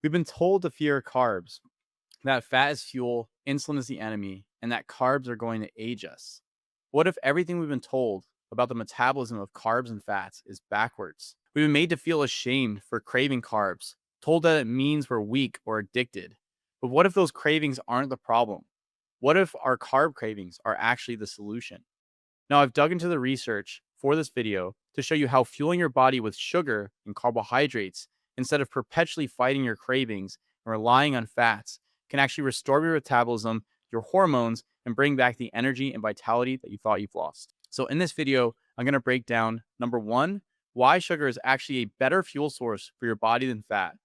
We've been told to fear carbs, that fat is fuel, insulin is the enemy, and that carbs are going to age us. What if everything we've been told about the metabolism of carbs and fats is backwards? We've been made to feel ashamed for craving carbs, told that it means we're weak or addicted. But what if those cravings aren't the problem? What if our carb cravings are actually the solution? Now, I've dug into the research for this video to show you how fueling your body with sugar and carbohydrates instead of perpetually fighting your cravings and relying on fats can actually restore your metabolism, your hormones, and bring back the energy and vitality that you thought you've lost. So, in this video, I'm going to break down number one, why sugar is actually a better fuel source for your body than fat.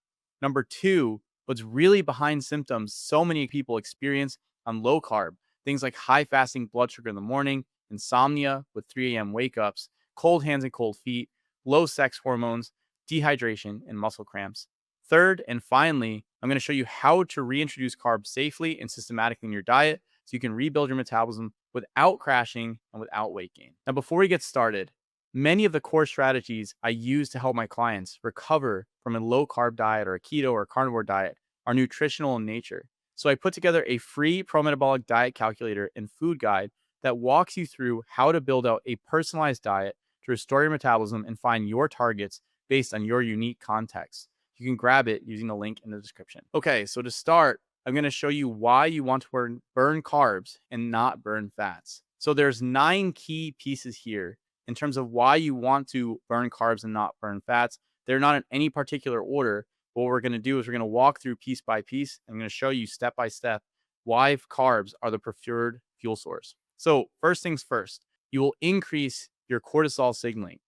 Number two, what's really behind symptoms so many people experience on low carb, things like high fasting blood sugar in the morning, insomnia with 3 a.m. wake ups, cold hands and cold feet, low sex hormones, dehydration, and muscle cramps. Third, and finally, I'm going to show you how to reintroduce carbs safely and systematically in your diet so you can rebuild your metabolism without crashing and without weight gain. Now, before we get started, many of the core strategies I use to help my clients recover from a low carb diet or a keto or carnivore diet are nutritional in nature. So I put together a free pro-metabolic diet calculator and food guide that walks you through how to build out a personalized diet to restore your metabolism and find your targets based on your unique context. You can grab it using the link in the description. Okay, so to start, I'm going to show you why you want to burn carbs and not burn fats. So there's 9 key pieces here in terms of why you want to burn carbs and not burn fats. They're not in any particular order. What we're going to do is we're going to walk through piece by piece. I'm going to show you step by step why carbs are the preferred fuel source. So first things first, you will increase your cortisol signaling.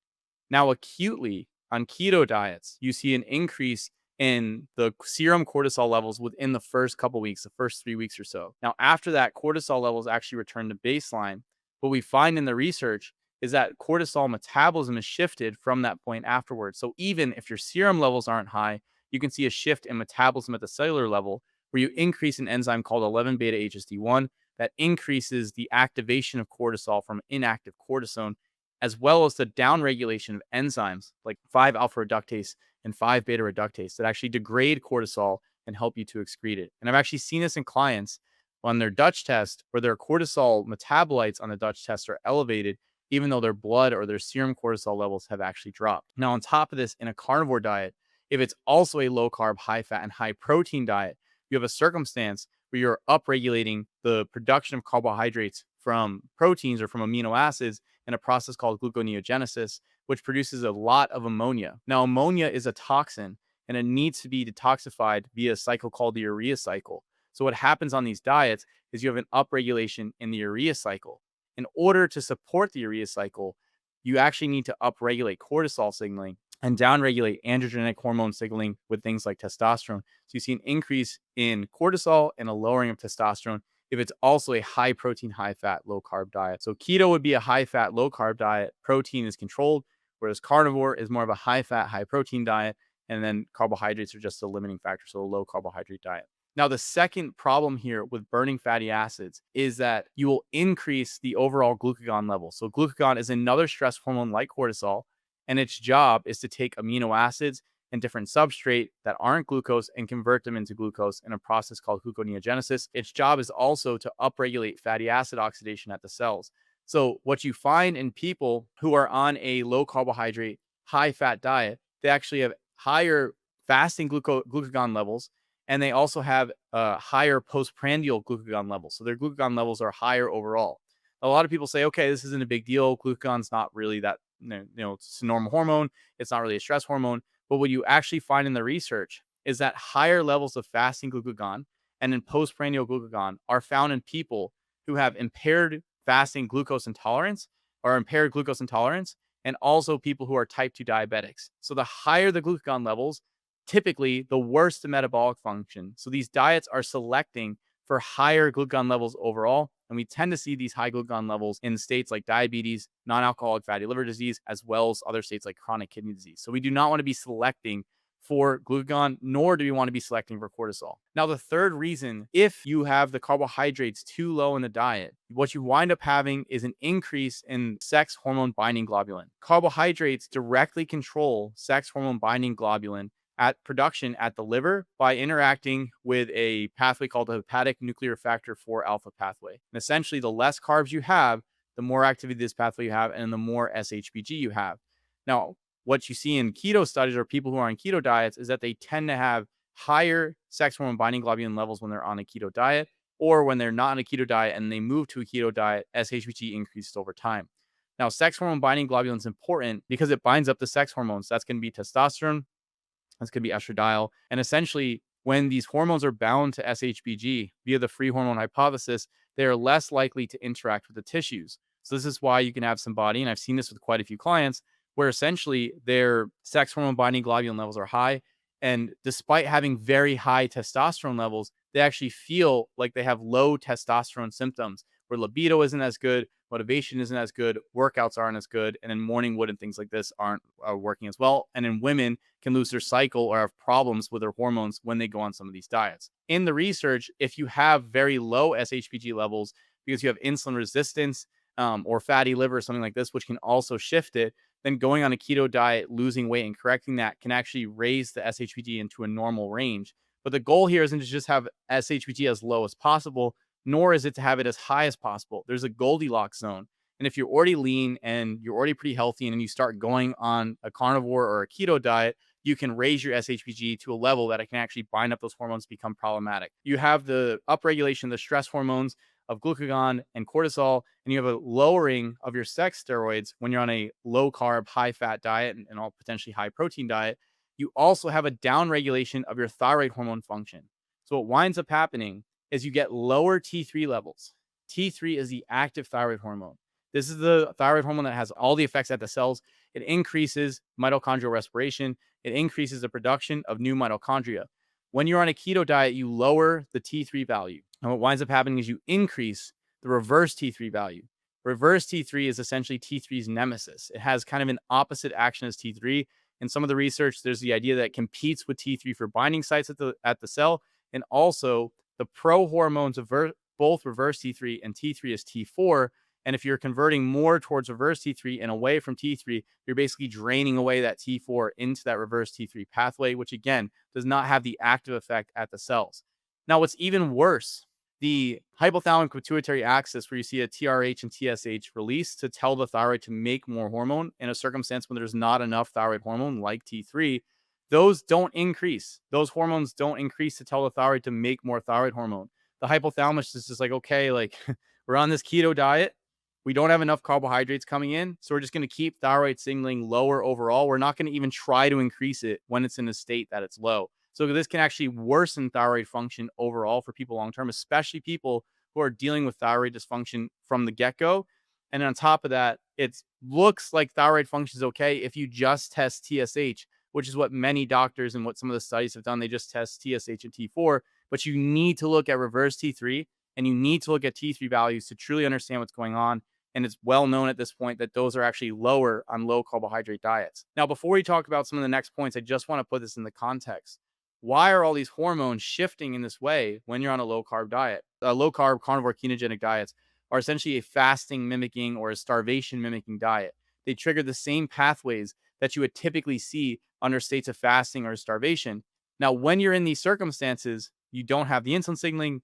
Now, acutely on keto diets, you see an increase in the serum cortisol levels within the first couple weeks, the first 3 weeks or so. Now, after that, cortisol levels actually return to baseline. What we find in the research is that cortisol metabolism is shifted from that point afterwards. So even if your serum levels aren't high, you can see a shift in metabolism at the cellular level where you increase an enzyme called 11 beta HSD1 that increases the activation of cortisol from inactive cortisone, as well as the downregulation of enzymes like 5-alpha reductase and 5-beta reductase that actually degrade cortisol and help you to excrete it. And I've actually seen this in clients on their Dutch test where their cortisol metabolites on the Dutch test are elevated, even though their blood or their serum cortisol levels have actually dropped. Now, on top of this, in a carnivore diet, if it's also a low carb, high fat, and high protein diet, you have a circumstance where you're upregulating the production of carbohydrates from proteins or from amino acids in a process called gluconeogenesis, which produces a lot of ammonia. Now, ammonia is a toxin and it needs to be detoxified via a cycle called the urea cycle. So what happens on these diets is you have an upregulation in the urea cycle. In order to support the urea cycle, you actually need to upregulate cortisol signaling and downregulate androgenic hormone signaling with things like testosterone. So you see an increase in cortisol and a lowering of testosterone if it's also a high protein, high fat, low carb diet. So keto would be a high fat, low carb diet. Protein is controlled, whereas carnivore is more of a high fat, high protein diet. And then carbohydrates are just a limiting factor. So a low carbohydrate diet. Now, the second problem here with burning fatty acids is that you will increase the overall glucagon level. So glucagon is another stress hormone like cortisol, and its job is to take amino acids and different substrate that aren't glucose and convert them into glucose in a process called gluconeogenesis. Its job is also to upregulate fatty acid oxidation at the cells. So what you find in people who are on a low carbohydrate, high fat diet, they actually have higher fasting glucagon levels, and they also have higher postprandial glucagon levels. So their glucagon levels are higher overall. A lot of people say, okay, this isn't a big deal. Glucagon's not really that, it's a normal hormone. It's not really a stress hormone. But what you actually find in the research is that higher levels of fasting glucagon and in postprandial glucagon are found in people who have impaired fasting glucose intolerance or impaired glucose intolerance, and also people who are type 2 diabetics. So the higher the glucagon levels, typically the worse the metabolic function. So these diets are selecting for higher glucagon levels overall. And we tend to see these high glucagon levels in states like diabetes, non-alcoholic fatty liver disease, as well as other states like chronic kidney disease. So we do not want to be selecting for glucagon, nor do we want to be selecting for cortisol. Now, the third reason, if you have the carbohydrates too low in the diet, what you wind up having is an increase in sex hormone binding globulin. Carbohydrates directly control sex hormone binding globulin at production at the liver by interacting with a pathway called the hepatic nuclear factor 4 alpha pathway. And essentially, the less carbs you have, the more activity this pathway you have, and the more SHBG you have. Now, what you see in keto studies or people who are on keto diets is that they tend to have higher sex hormone binding globulin levels when they're on a keto diet, or when they're not on a keto diet and they move to a keto diet, SHBG increases over time. Now, sex hormone binding globulin is important because it binds up the sex hormones. That's going to be testosterone, that's going to be estradiol. And essentially, when these hormones are bound to SHBG via the free hormone hypothesis, they are less likely to interact with the tissues. So this is why you can have somebody, and I've seen this with quite a few clients, where essentially their sex hormone binding globulin levels are high. And despite having very high testosterone levels, they actually feel like they have low testosterone symptoms where libido isn't as good, motivation isn't as good, workouts aren't as good, and then morning wood and things like this aren't working as well. And then women can lose their cycle or have problems with their hormones when they go on some of these diets. In the research, if you have very low SHBG levels because you have insulin resistance or fatty liver or something like this, which can also shift it, then going on a keto diet, losing weight and correcting that can actually raise the SHBG into a normal range. But the goal here isn't to just have SHBG as low as possible, nor is it to have it as high as possible. There's a Goldilocks zone. And if you're already lean and you're already pretty healthy and then you start going on a carnivore or a keto diet, you can raise your SHBG to a level that it can actually bind up those hormones, become problematic. You have the upregulation of the stress hormones of glucagon and cortisol, and you have a lowering of your sex steroids when you're on a low carb, high fat diet and all potentially high protein diet. You also have a down regulation of your thyroid hormone function. So what winds up happening is you get lower T3 levels. T3 is the active thyroid hormone. This is the thyroid hormone that has all the effects at the cells. It increases mitochondrial respiration. It increases the production of new mitochondria. When you're on a keto diet, you lower the T3 value. And what winds up happening is you increase the reverse T3 value. Reverse T3 is essentially T3's nemesis. It has kind of an opposite action as T3. In some of the research, there's the idea that it competes with T3 for binding sites at the cell, and also the pro hormones of both reverse T3 and T3 is T4. And if you're converting more towards reverse T3 and away from T3, you're basically draining away that T4 into that reverse T3 pathway, which again does not have the active effect at the cells. Now, what's even worse, the hypothalamic pituitary axis, where you see a TRH and TSH release to tell the thyroid to make more hormone in a circumstance when there's not enough thyroid hormone like T3, those don't increase. Those hormones don't increase to tell the thyroid to make more thyroid hormone. The hypothalamus is just like, okay, like we're on this keto diet. We don't have enough carbohydrates coming in. So we're just going to keep thyroid signaling lower overall. We're not going to even try to increase it when it's in a state that it's low. So this can actually worsen thyroid function overall for people long term, especially people who are dealing with thyroid dysfunction from the get-go. And on top of that, it looks like thyroid function is okay if you just test TSH, which is what many doctors and what some of the studies have done. They just test TSH and T4, but you need to look at reverse T3 and you need to look at T3 values to truly understand what's going on. And it's well known at this point that those are actually lower on low carbohydrate diets. Now, before we talk about some of the next points, I just want to put this in the context. Why are all these hormones shifting in this way when you're on a low carb diet? Low carb carnivore ketogenic diets are essentially a fasting mimicking or a starvation mimicking diet. They trigger the same pathways that you would typically see under states of fasting or starvation. Now, when you're in these circumstances, you don't have the insulin signaling,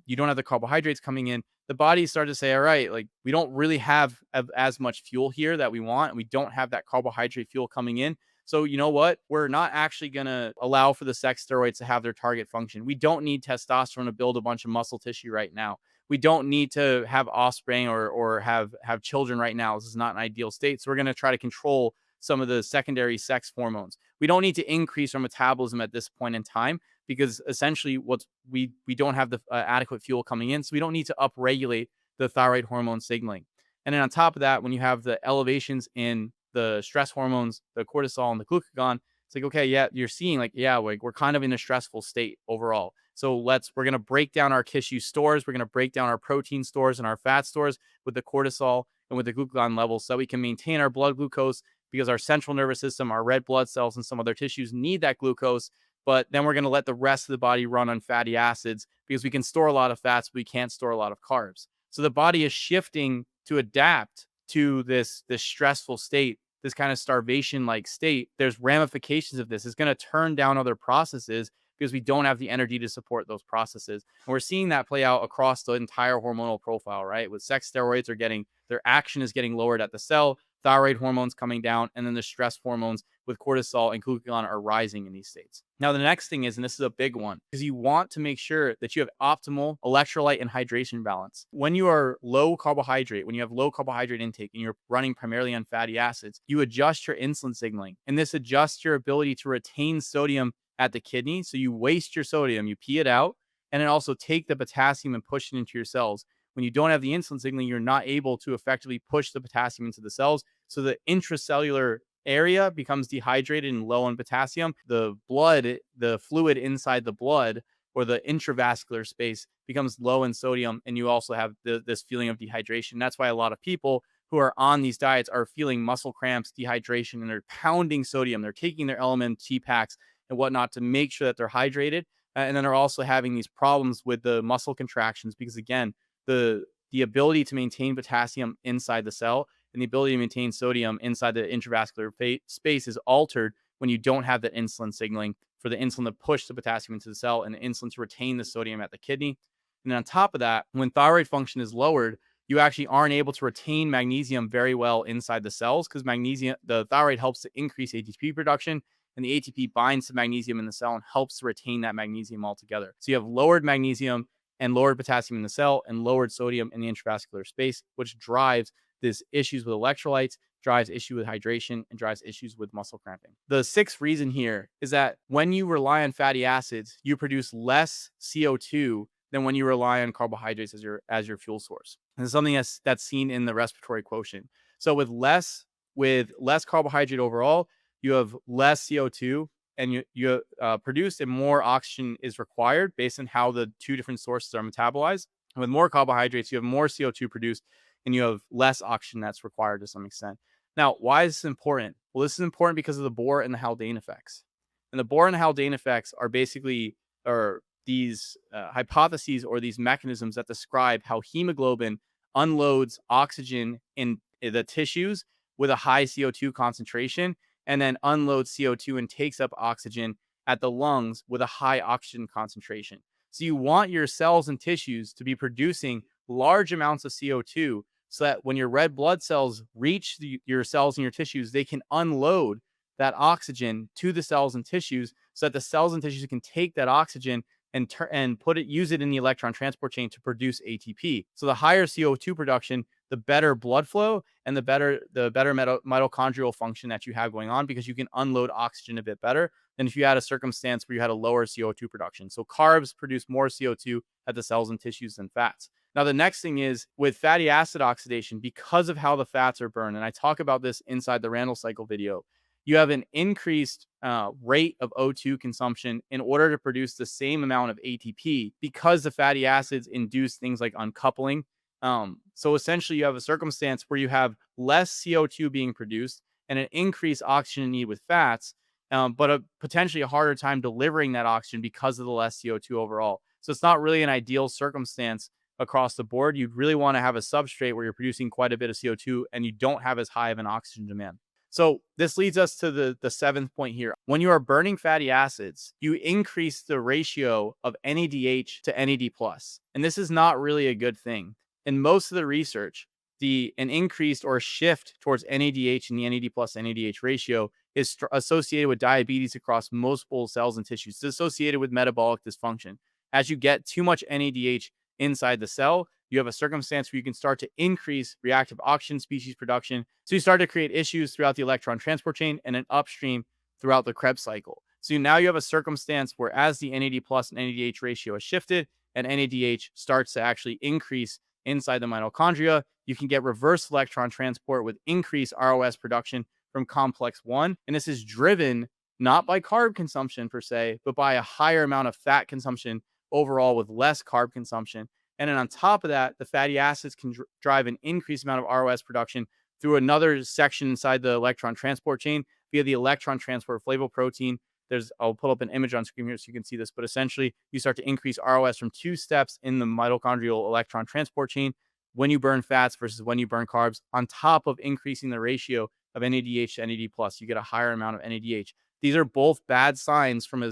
you don't have the carbohydrates coming in. The body starts to say, all right, like we don't really have as much fuel here that we want. And we don't have that carbohydrate fuel coming in. So you know what? We're not actually going to allow for the sex steroids to have their target function. We don't need testosterone to build a bunch of muscle tissue right now. We don't need to have offspring or have children right now. This is not an ideal state. So we're going to try to control some of the secondary sex hormones. We don't need to increase our metabolism at this point in time because essentially we don't have the adequate fuel coming in. So we don't need to upregulate the thyroid hormone signaling. And then on top of that, when you have the elevations in the stress hormones, the cortisol and the glucagon, it's like, okay, yeah, you're seeing like, yeah, like we're kind of in a stressful state overall. So we're going to break down our tissue stores. We're going to break down our protein stores and our fat stores with the cortisol and with the glucagon levels so that we can maintain our blood glucose because our central nervous system, our red blood cells and some other tissues need that glucose. But then we're going to let the rest of the body run on fatty acids because we can store a lot of fats, but we can't store a lot of carbs. So the body is shifting to adapt to this stressful state, this kind of starvation like state, there's ramifications of this. It's going to turn down other processes because we don't have the energy to support those processes. And we're seeing that play out across the entire hormonal profile, right? With sex steroids are getting, their action is getting lowered at the cell, thyroid hormones coming down, and then the stress hormones with cortisol and glucagon are rising in these states. Now, the next thing is, and this is a big one, because you want to make sure that you have optimal electrolyte and hydration balance. When you are low carbohydrate, when you have low carbohydrate intake and you're running primarily on fatty acids, you adjust your insulin signaling, and this adjusts your ability to retain sodium at the kidney. So you waste your sodium, you pee it out, and then also take the potassium and push it into your cells. When you don't have the insulin signaling, you're not able to effectively push the potassium into the cells. So the intracellular area becomes dehydrated and low on potassium. The blood, the fluid inside the blood or the intravascular space becomes low in sodium. And you also have this feeling of dehydration. That's why a lot of people who are on these diets are feeling muscle cramps, dehydration, and they're pounding sodium. They're taking their LMNT packs and whatnot to make sure that they're hydrated. And then they're also having these problems with the muscle contractions because, again, the ability to maintain potassium inside the cell and the ability to maintain sodium inside the intravascular space is altered when you don't have that insulin signaling for the insulin to push the potassium into the cell and the insulin to retain the sodium at the kidney. And then on top of that, when thyroid function is lowered, you actually aren't able to retain magnesium very well inside the cells because magnesium, the thyroid helps to increase ATP production, and the ATP binds to magnesium in the cell and helps to retain that magnesium altogether. So you have lowered magnesium and lowered potassium in the cell and lowered sodium in the intravascular space, which drives this issues with electrolytes, drives issue with hydration, and drives issues with muscle cramping. The sixth reason here is that when you rely on fatty acids, you produce less CO2 than when you rely on carbohydrates as your fuel source. And this is something that's seen in the respiratory quotient. So with less carbohydrate overall, you have less CO2 and you produce, and more oxygen is required based on how the two different sources are metabolized. And with more carbohydrates, you have more CO2 produced and you have less oxygen that's required to some extent. Now, why is this important? Well, this is important because of the Bohr and the Haldane effects. And the Bohr and the Haldane effects are basically these hypotheses or these mechanisms that describe how hemoglobin unloads oxygen in the tissues with a high CO2 concentration and then unloads CO2 and takes up oxygen at the lungs with a high oxygen concentration. So you want your cells and tissues to be producing large amounts of CO2 so that when your red blood cells reach your cells and your tissues, they can unload that oxygen to the cells and tissues so that the cells and tissues can take that oxygen and use it in the electron transport chain to produce ATP. So the higher CO2 production, the better blood flow and the better mitochondrial function that you have going on, because you can unload oxygen a bit better than if you had a circumstance where you had a lower CO2 production. So carbs produce more CO2 at the cells and tissues than fats. Now, the next thing is with fatty acid oxidation, because of how the fats are burned, and I talk about this inside the Randall cycle video, you have an increased rate of O2 consumption in order to produce the same amount of ATP because the fatty acids induce things like uncoupling. So essentially, you have a circumstance where you have less CO2 being produced and an increased oxygen need with fats, but potentially a harder time delivering that oxygen because of the less CO2 overall. So it's not really an ideal circumstance across the board. You'd really want to have a substrate where you're producing quite a bit of CO2 and you don't have as high of an oxygen demand. So this leads us to the seventh point here. When you are burning fatty acids, you increase the ratio of NADH to NAD+. And this is not really a good thing. In most of the research, an increased or shift towards NADH and the NAD+ NADH ratio is associated with diabetes across multiple cells and tissues. It's associated with metabolic dysfunction. As you get too much NADH inside the cell, you have a circumstance where you can start to increase reactive oxygen species production. So you start to create issues throughout the electron transport chain and then upstream throughout the Krebs cycle. So now you have a circumstance where as the NAD+ and NADH ratio has shifted and NADH starts to actually increase inside the mitochondria, you can get reverse electron transport with increased ROS production from complex 1. And this is driven not by carb consumption per se, but by a higher amount of fat consumption overall with less carb consumption. And then on top of that, the fatty acids can drive an increased amount of ROS production through another section inside the electron transport chain via the electron transport flavoprotein. I'll put up an image on screen here so you can see this, but essentially you start to increase ROS from 2 steps in the mitochondrial electron transport chain when you burn fats versus when you burn carbs, on top of increasing the ratio of NADH to NAD plus. You get a higher amount of NADH. These are both bad signs from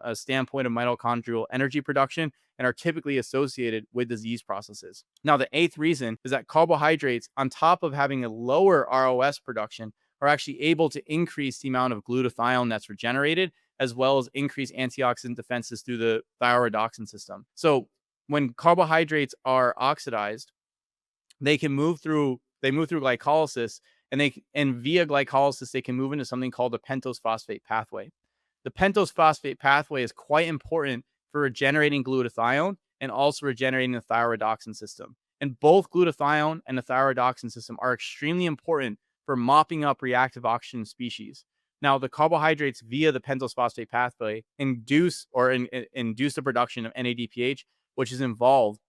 a standpoint of mitochondrial energy production and are typically associated with disease processes. Now, the eighth reason is that carbohydrates, on top of having a lower ROS production, are actually able to increase the amount of glutathione that's regenerated, as well as increase antioxidant defenses through the thyroid system. So when carbohydrates are oxidized, they move through glycolysis, and via glycolysis they can move into something called the pentose phosphate pathway. The pentose phosphate pathway is quite important for regenerating glutathione and also regenerating the thyroid system. And both glutathione and the thyroid system are extremely important for mopping up reactive oxygen species. Now, the carbohydrates via the pentose phosphate pathway induce the production of NADPH, which is involved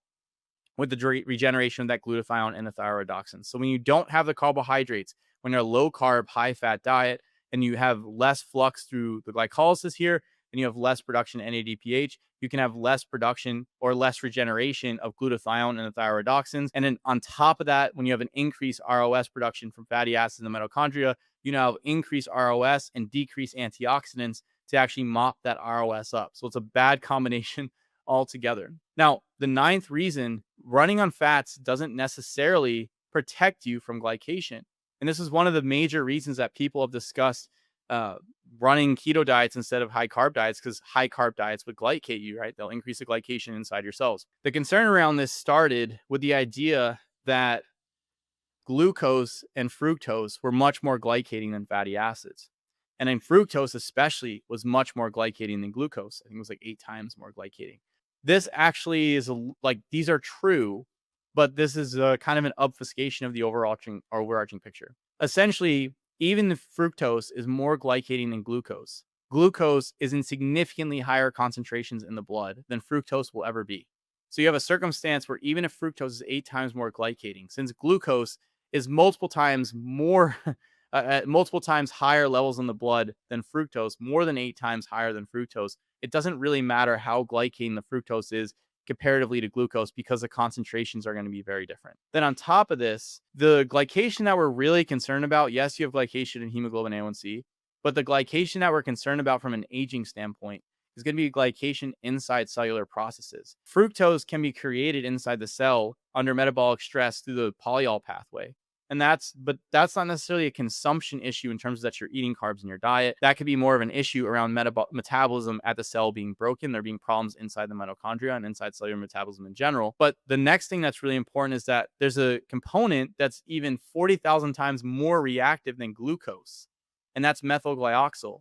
with the regeneration of that glutathione and the thyroidoxins. So when you don't have the carbohydrates, when you're a low carb, high fat diet, and you have less flux through the glycolysis here, and you have less production of NADPH, you can have less production or less regeneration of glutathione and the thyroidoxins. And then on top of that, when you have an increased ROS production from fatty acids in the mitochondria, you now have increased ROS and decreased antioxidants to actually mop that ROS up. So it's a bad combination altogether. Now, the ninth reason, running on fats doesn't necessarily protect you from glycation. And this is one of the major reasons that people have discussed running keto diets instead of high carb diets, because high carb diets would glycate you, right? They'll increase the glycation inside your cells. The concern around this started with the idea that glucose and fructose were much more glycating than fatty acids. And then fructose especially was much more glycating than glucose. I think it was like 8 times more glycating. This actually is these are true, but this is a kind of an obfuscation of the overarching picture. Essentially, even the fructose is more glycating than glucose. Glucose is in significantly higher concentrations in the blood than fructose will ever be. So you have a circumstance where even if fructose is 8 times more glycating, since glucose is multiple times more at multiple times higher levels in the blood than fructose, more than 8 times higher than fructose, it doesn't really matter how glycating the fructose is comparatively to glucose, because the concentrations are going to be very different. Then on top of this, the glycation that we're really concerned about, yes, you have glycation in hemoglobin A1C, but the glycation that we're concerned about from an aging standpoint is going to be glycation inside cellular processes. Fructose can be created inside the cell under metabolic stress through the polyol pathway. But that's not necessarily a consumption issue in terms of that you're eating carbs in your diet. That could be more of an issue around metabolism at the cell being broken. There being problems inside the mitochondria and inside cellular metabolism in general. But the next thing that's really important is that there's a component that's even 40,000 times more reactive than glucose, and that's methylglyoxal.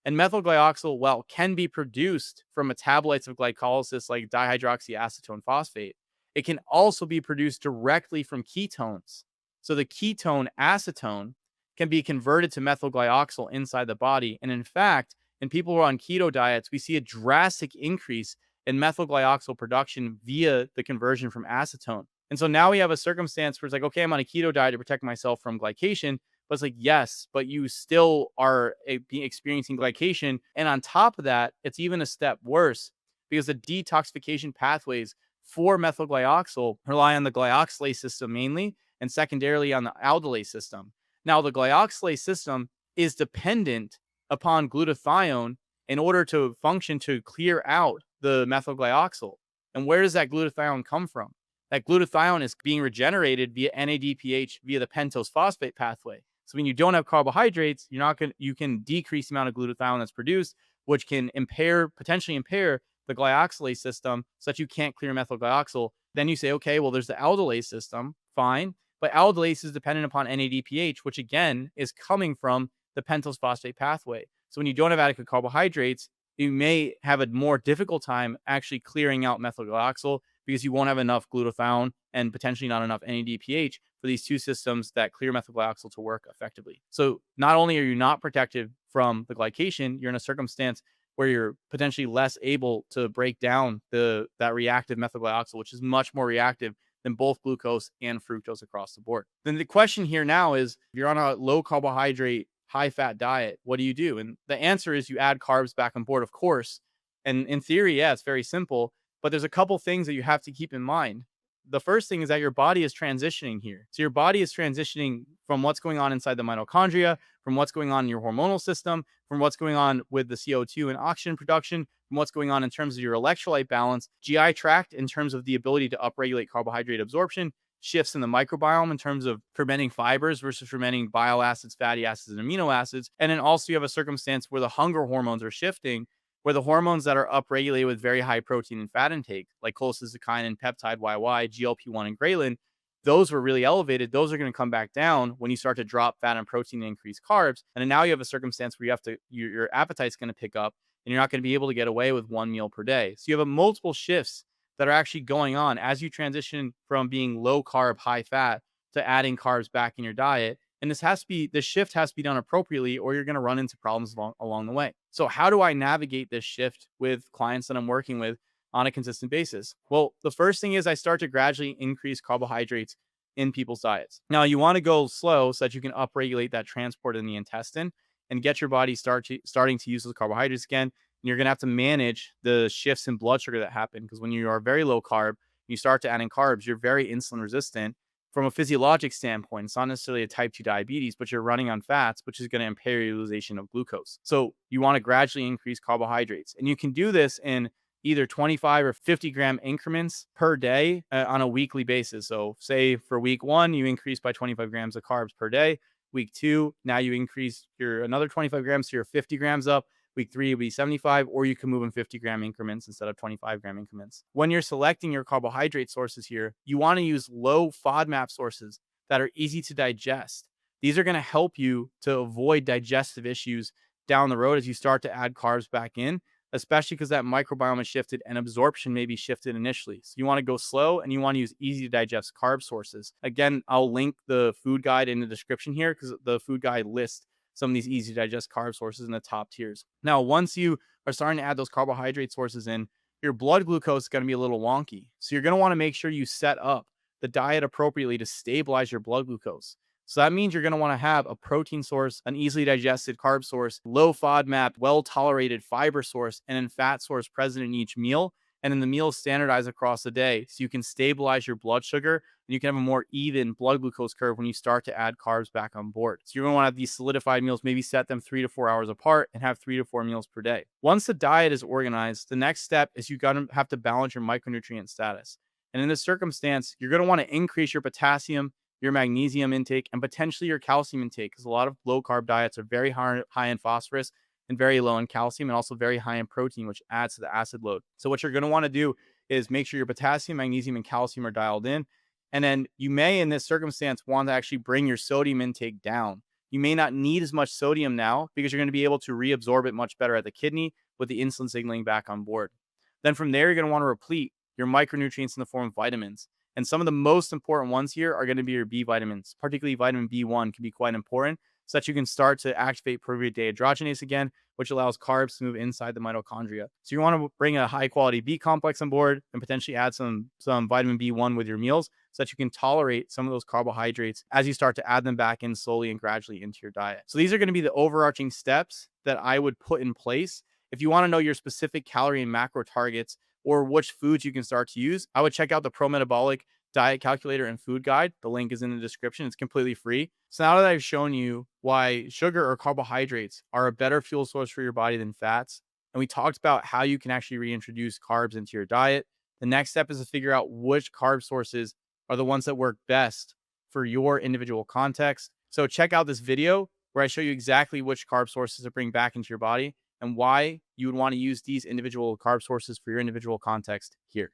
And methylglyoxal, well, can be produced from metabolites of glycolysis like dihydroxyacetone phosphate. It can also be produced directly from ketones. So the ketone acetone can be converted to methylglyoxal inside the body. And in fact, in people who are on keto diets, we see a drastic increase in methylglyoxal production via the conversion from acetone. And so now we have a circumstance where it's like, okay, I'm on a keto diet to protect myself from glycation. But it's like, yes, but you still are experiencing glycation. And on top of that, it's even a step worse, because the detoxification pathways for methylglyoxal rely on the glyoxylase system mainly, and secondarily on the aldolase system. Now, the glyoxylase system is dependent upon glutathione in order to function to clear out the methylglyoxal. And where does that glutathione come from? That glutathione is being regenerated via NADPH via the pentose phosphate pathway. So when you don't have carbohydrates, you can decrease the amount of glutathione that's produced, which can potentially impair the glyoxylase system so that you can't clear methylglyoxal. Then you say, okay, well, there's the aldolase system, fine. But aldolase is dependent upon NADPH, which again is coming from the pentose phosphate pathway. So when you don't have adequate carbohydrates, you may have a more difficult time actually clearing out methylglyoxal, because you won't have enough glutathione and potentially not enough NADPH for these two systems that clear methylglyoxal to work effectively. So not only are you not protected from the glycation, you're in a circumstance where you're potentially less able to break down that reactive methylglyoxal, which is much more reactive than both glucose and fructose across the board. Then the question here now is, if you're on a low carbohydrate, high fat diet, what do you do? And the answer is you add carbs back on board, of course. And in theory, yeah, it's very simple, but there's a couple things that you have to keep in mind. the first thing is that your body is transitioning here. So your body is transitioning from what's going on inside the mitochondria, from what's going on in your hormonal system, from what's going on with the CO2 and oxygen production, from what's going on in terms of your electrolyte balance, GI tract in terms of the ability to upregulate carbohydrate absorption, shifts in the microbiome in terms of fermenting fibers versus fermenting bile acids, fatty acids, and amino acids. And then also you have a circumstance where the hunger hormones are shifting, where the hormones that are upregulated with very high protein and fat intake, like cholecystokinin, peptide YY, GLP-1, and ghrelin, those were really elevated. Those are going to come back down when you start to drop fat and protein and increase carbs. And then now you have a circumstance where you have to, your appetite's going to pick up and you're not going to be able to get away with one meal per day. So you have a multiple shifts that are actually going on as you transition from being low carb, high fat to adding carbs back in your diet. And this shift has to be done appropriately, or you're going to run into problems along the way. So how do I navigate this shift with clients that I'm working with on a consistent basis? Well, the first thing is I start to gradually increase carbohydrates in people's diets. Now, you want to go slow so that you can upregulate that transport in the intestine and get your body starting to use those carbohydrates again. And you're going to have to manage the shifts in blood sugar that happen, because when you are very low carb, you start to add in carbs, you're very insulin resistant. From a physiologic standpoint, it's not necessarily a type 2 diabetes, but you're running on fats, which is going to impair utilization of glucose. So you want to gradually increase carbohydrates. And you can do this in either 25 or 50 gram increments per day on a weekly basis. So say for week 1, you increase by 25 grams of carbs per day. Week 2, now you increase your another 25 grams, so you're 50 grams up. Week 3 will be 75, or you can move in 50 gram increments instead of 25 gram increments. When you're selecting your carbohydrate sources here, you want to use low FODMAP sources that are easy to digest. These are going to help you to avoid digestive issues down the road as you start to add carbs back in, especially because that microbiome is shifted and absorption may be shifted initially. So you want to go slow and you want to use easy to digest carb sources. Again, I'll link the food guide in the description here, because the food guide lists some of these easy to digest carb sources in the top tiers. Now, once you are starting to add those carbohydrate sources in, your blood glucose is going to be a little wonky. So you're going to want to make sure you set up the diet appropriately to stabilize your blood glucose. So that means you're going to want to have a protein source, an easily digested carb source, low FODMAP, well-tolerated fiber source, and then fat source present in each meal. And then the meals standardized across the day so you can stabilize your blood sugar and you can have a more even blood glucose curve when you start to add carbs back on board. So you're going to want to have these solidified meals, maybe set them 3 to 4 hours apart and have 3 to 4 meals per day. Once the diet is organized, the next step is you got to have to balance your micronutrient status. And in this circumstance, you're going to want to increase your potassium, your magnesium intake, and potentially your calcium intake, because a lot of low carb diets are very high in phosphorus and very low in calcium, and also very high in protein, which adds to the acid load. So what you're going to want to do is make sure your potassium, magnesium, and calcium are dialed in. And then you may, in this circumstance, want to actually bring your sodium intake down. You may not need as much sodium now because you're going to be able to reabsorb it much better at the kidney with the insulin signaling back on board. Then from there, you're going to want to replete your micronutrients in the form of vitamins. And some of the most important ones here are going to be your B vitamins, particularly vitamin B1 can be quite important, so that you can start to activate pyruvate dehydrogenase again, which allows carbs to move inside the mitochondria. So you want to bring a high quality B complex on board and potentially add some vitamin B1 with your meals so that you can tolerate some of those carbohydrates as you start to add them back in slowly and gradually into your diet. So these are going to be the overarching steps that I would put in place. If you want to know your specific calorie and macro targets or which foods you can start to use, I would check out the Pro-Metabolic diet calculator and food guide. The link is in the description. It's completely free. So now that I've shown you why sugar or carbohydrates are a better fuel source for your body than fats, and we talked about how you can actually reintroduce carbs into your diet, the next step is to figure out which carb sources are the ones that work best for your individual context. So check out this video where I show you exactly which carb sources to bring back into your body and why you would want to use these individual carb sources for your individual context here.